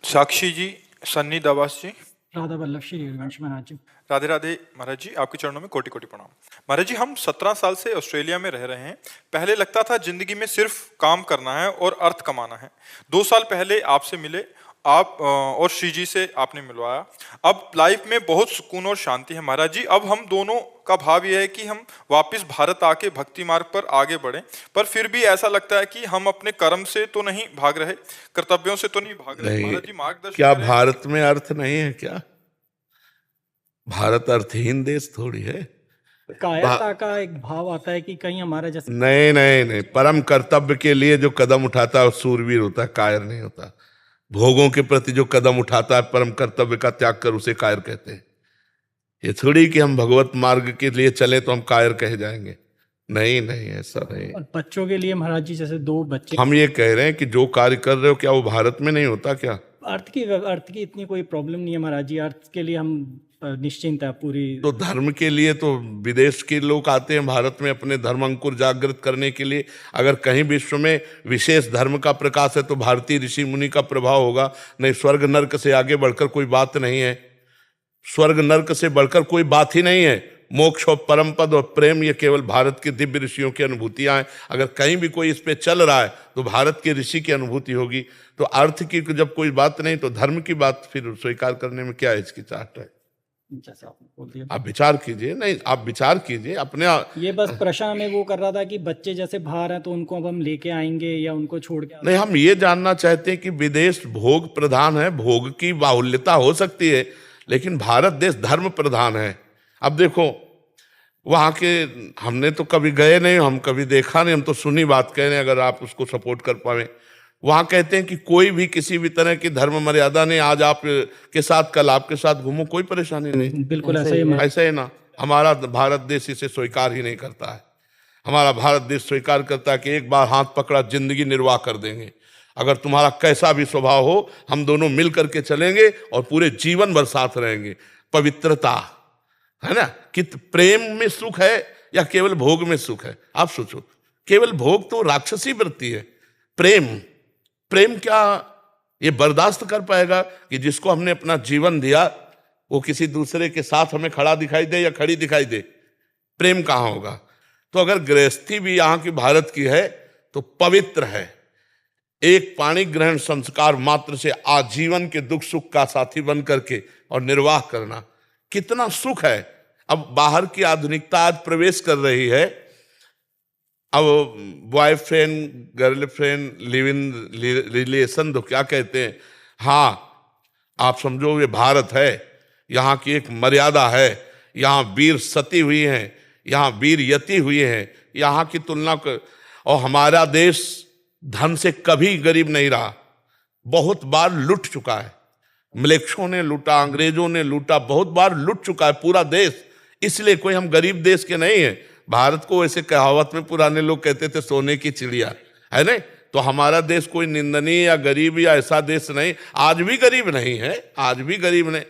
साक्षी जी, सन्नी दवास जी, राधा वल्लभ श्री हरिवंश महाराज जी। राधे राधे महाराज जी, आपके चरणों में कोटि कोटि प्रणाम। महाराज जी, हम 17 साल से ऑस्ट्रेलिया में रह रहे हैं। पहले लगता था जिंदगी में सिर्फ काम करना है और अर्थ कमाना है। 2 साल पहले आपसे मिले, आप और श्री जी से आपने मिलवाया। अब लाइफ में बहुत सुकून और शांति है महाराज जी। अब हम दोनों का भाव यह है कि हम वापस भारत आके भक्ति मार्ग पर आगे बढ़ें, पर फिर भी ऐसा लगता है कि हम अपने कर्म से तो नहीं भाग रहे, कर्तव्यों से तो नहीं भाग रहे। नहीं, महाराज जी मार्गदर्शन क्या करें। भारत में अर्थ नहीं है क्या? भारत अर्थहीन देश थोड़ी है। कायरता का एक भाव आता है कि कहीं हमारा जैसे नहीं नहीं नहीं, परम कर्तव्य के लिए जो कदम उठाता है वो सूरवीर होता है, कायर नहीं होता। भोगों के प्रति जो कदम उठाता है, परम कर्तव्य का त्याग कर, उसे कायर कहते हैं। ये थोड़ी कि हम भगवत मार्ग के लिए चले तो हम कायर कहे जाएंगे। नहीं नहीं, ऐसा नहीं। और बच्चों के लिए महाराज जी जैसे 2 बच्चे, हम ये कह रहे हैं कि जो कार्य कर रहे हो क्या वो भारत में नहीं होता क्या? अर्थ की इतनी कोई प्रॉब्लम नहीं है महाराज जी। अर्थ के लिए हम निश्चिंत है पूरी। तो धर्म के लिए तो विदेश के लोग आते हैं भारत में अपने धर्म अंकुर जागृत करने के लिए। अगर कहीं विश्व में विशेष धर्म का प्रकाश है तो भारतीय ऋषि मुनि का प्रभाव होगा। नहीं, स्वर्ग नर्क से आगे बढ़कर कोई बात नहीं है। स्वर्ग नर्क से बढ़कर कोई बात ही नहीं है। मोक्ष और परम पद और प्रेम, ये केवल भारत के दिव्य ऋषियों की अनुभूतियां हैं। अगर कहीं भी कोई इस पे चल रहा है तो भारत के ऋषि की अनुभूति होगी। तो अर्थ की जब कोई बात नहीं तो धर्म की बात फिर स्वीकार करने में क्या हिचकिचाहट है? जैसे आपने बोल दिया, आप विचार कीजिए। नहीं, आप विचार कीजिए अपने। ये बस प्रश्न में वो कर रहा था कि बच्चे जैसे बाहर हैं तो उनको अब हम लेके आएंगे या उनको छोड़ के नहीं, हम ये जानना चाहते हैं कि विदेश भोग प्रधान है, भोग की बाहुल्यता हो सकती है, लेकिन भारत देश धर्म प्रधान है। अब देखो, वहाँ के हमने तो कभी गए नहीं, हम कभी देखा नहीं, हम तो सुनी बात कह रहे हैं। अगर आप उसको सपोर्ट कर पाए, वहाँ कहते हैं कि कोई भी किसी भी तरह की धर्म मर्यादा नहीं। आज आप के साथ, कल आपके साथ घूमो, कोई परेशानी नहीं। बिल्कुल ऐसा ही ऐसा ही ना। हमारा भारत देश इसे स्वीकार ही नहीं करता है। हमारा भारत देश स्वीकार करता है कि एक बार हाथ पकड़ा जिंदगी निर्वाह कर देंगे। अगर तुम्हारा कैसा भी स्वभाव हो, हम दोनों मिल करके चलेंगे और पूरे जीवन भर साथ रहेंगे। पवित्रता है ना। कि प्रेम में सुख है या केवल भोग में सुख है? आप सोचो, केवल भोग तो राक्षसी वृत्ति है। प्रेम क्या ये बर्दाश्त कर पाएगा कि जिसको हमने अपना जीवन दिया वो किसी दूसरे के साथ हमें खड़ा दिखाई दे या खड़ी दिखाई दे? प्रेम कहाँ होगा? तो अगर गृहस्थी भी यहाँ की भारत की है तो पवित्र है। एक पाणी ग्रहण संस्कार मात्र से आजीवन के दुख सुख का साथी बन करके और निर्वाह करना कितना सुख है। अब बाहर की आधुनिकता आज प्रवेश कर रही है। अब boyfriend girlfriend live in relation तो क्या कहते हैं। हाँ, आप समझो ये भारत है, यहाँ की एक मर्यादा है। यहाँ वीर सती हुई हैं, यहाँ वीर यति हुई हैं। यहाँ की तुलना कर, और हमारा देश धन से कभी गरीब नहीं रहा। बहुत बार लुट चुका है। म्लेच्छों ने लूटा, अंग्रेजों ने लूटा, बहुत बार लुट चुका है पूरा देश। इसलिए कोई हम गरीब देश के नहीं है। भारत को ऐसे कहावत में पुराने लोग कहते थे सोने की चिड़िया, है नहीं? तो हमारा देश कोई निंदनीय या गरीब या ऐसा देश नहीं। आज भी गरीब नहीं है, आज भी गरीब नहीं।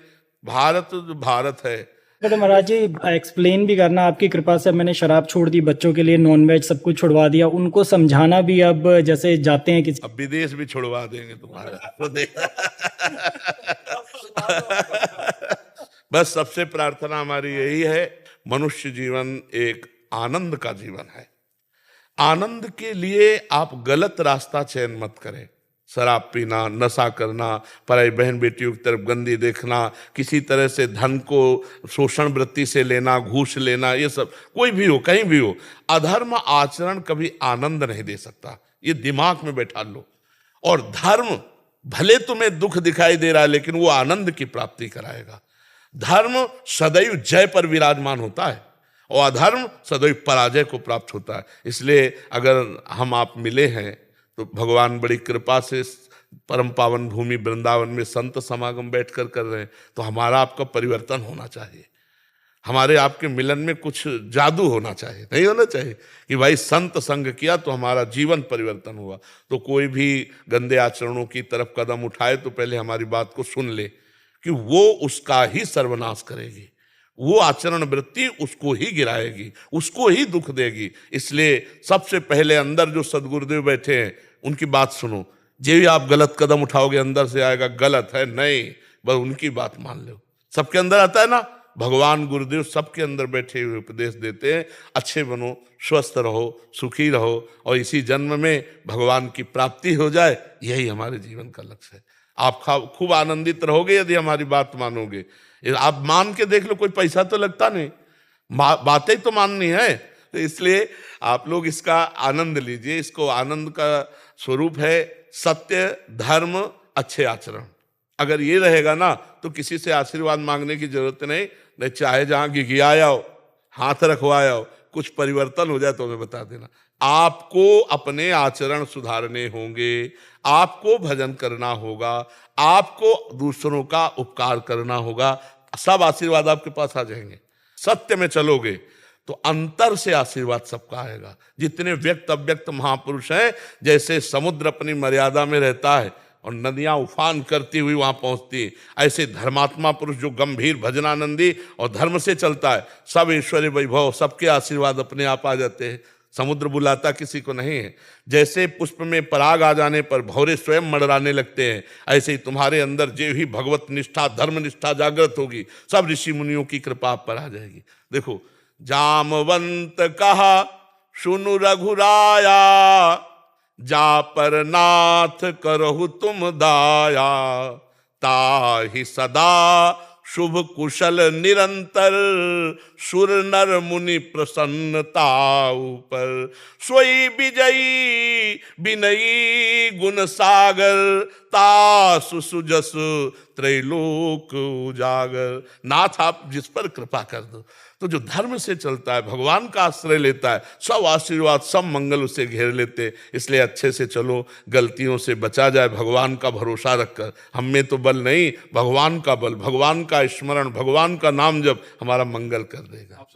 भारत भारत है। तो महाराज जी एक्सप्लेन भी करना, आपकी कृपा से मैंने शराब छोड़ दी, बच्चों के लिए नॉनवेज सब कुछ छुड़वा दिया, उनको समझाना भी। अब जैसे जाते हैं किसी, अब विदेश भी छुड़वा देंगे तुम्हारा तो देख। बस सबसे प्रार्थना हमारी यही है, मनुष्य जीवन एक आनंद का जीवन है। आनंद के लिए आप गलत रास्ता चयन मत करें। शराब पीना, नशा करना, पराई बहन बेटियों की तरफ गंदी देखना, किसी तरह से धन को शोषण वृत्ति से लेना, घूस लेना, ये सब कोई भी हो, कहीं भी हो, अधर्म आचरण कभी आनंद नहीं दे सकता। ये दिमाग में बैठा लो। और धर्म भले तुम्हें दुख दिखाई दे रहा है लेकिन वो आनंद की प्राप्ति कराएगा। धर्म सदैव जय पर विराजमान होता है और अधर्म सदैव पराजय को प्राप्त होता है। इसलिए अगर हम आप मिले हैं तो भगवान बड़ी कृपा से परम पावन भूमि वृंदावन में संत समागम बैठकर कर रहे हैं, तो हमारा आपका परिवर्तन होना चाहिए। हमारे आपके मिलन में कुछ जादू होना चाहिए, नहीं होना चाहिए कि भाई संत संग किया तो हमारा जीवन परिवर्तन हुआ। तो कोई भी गंदे आचरणों की तरफ कदम उठाए तो पहले हमारी बात को सुन ले कि वो उसका ही सर्वनाश करेगी। वो आचरण वृत्ति उसको ही गिराएगी, उसको ही दुख देगी। इसलिए सबसे पहले अंदर जो सदगुरुदेव बैठे हैं उनकी बात सुनो जो भी आप गलत कदम उठाओगे अंदर से आएगा गलत है, नहीं, बस उनकी बात मान लो। सबके अंदर आता है ना, भगवान गुरुदेव सबके अंदर बैठे हुए उपदेश देते हैं, अच्छे बनो, स्वस्थ रहो, सुखी रहो और इसी जन्म में भगवान की प्राप्ति हो जाए, यही हमारे जीवन का लक्ष्य है। आप खूब आनंदित रहोगे यदि हमारी बात मानोगे। आप मान के देख लो, कोई पैसा तो लगता नहीं, बातें तो माननी है। तो इसलिए आप लोग इसका आनंद लीजिए। इसको आनंद का स्वरूप है सत्य, धर्म, अच्छे आचरण। अगर ये रहेगा ना तो किसी से आशीर्वाद मांगने की जरूरत नहीं चाहे जहां गिगियाओ, हाथ रखवाओ, कुछ परिवर्तन हो जाए तो हमें बता देना। आपको अपने आचरण सुधारने होंगे, आपको भजन करना होगा, आपको दूसरों का उपकार करना होगा, सब आशीर्वाद आपके पास आ जाएंगे। सत्य में चलोगे तो अंतर से आशीर्वाद सबका आएगा। जितने व्यक्त अव्यक्त महापुरुष हैं, जैसे समुद्र अपनी मर्यादा में रहता है और नदियां उफान करती हुई वहां पहुंचती है, ऐसे धर्मात्मा पुरुष जो गंभीर भजनानंदी और धर्म से चलता है, सब ऐश्वर्य वैभव सबके आशीर्वाद अपने आप आ जाते हैं। समुद्र बुलाता किसी को नहीं है। जैसे पुष्प में पराग आ जाने पर भौरे स्वयं मडराने लगते हैं, ऐसे ही तुम्हारे अंदर जो भी भगवत निष्ठा, धर्म निष्ठा जागृत होगी, सब ऋषि मुनियों की कृपा पर आ जाएगी। देखो, जामवंत कहा सुनु रघुराया, जा पर नाथ करहु तुम दाया, ताहि सदा शुभ कुशल निरंतर, सुर नर मुनि प्रसन्नता ऊपर, सोई विजयी विनयी गुण सागर, तासु सुजस त्रैलोक उजागर। नाथ आप जिस पर कृपा कर दो, तो जो धर्म से चलता है, भगवान का आश्रय लेता है, सब आशीर्वाद सब मंगल उसे घेर लेते। इसलिए अच्छे से चलो, गलतियों से बचा जाए, भगवान का भरोसा रखकर। हम में तो बल नहीं, भगवान का बल, भगवान का स्मरण, भगवान का नाम जब हमारा मंगल कर देगा।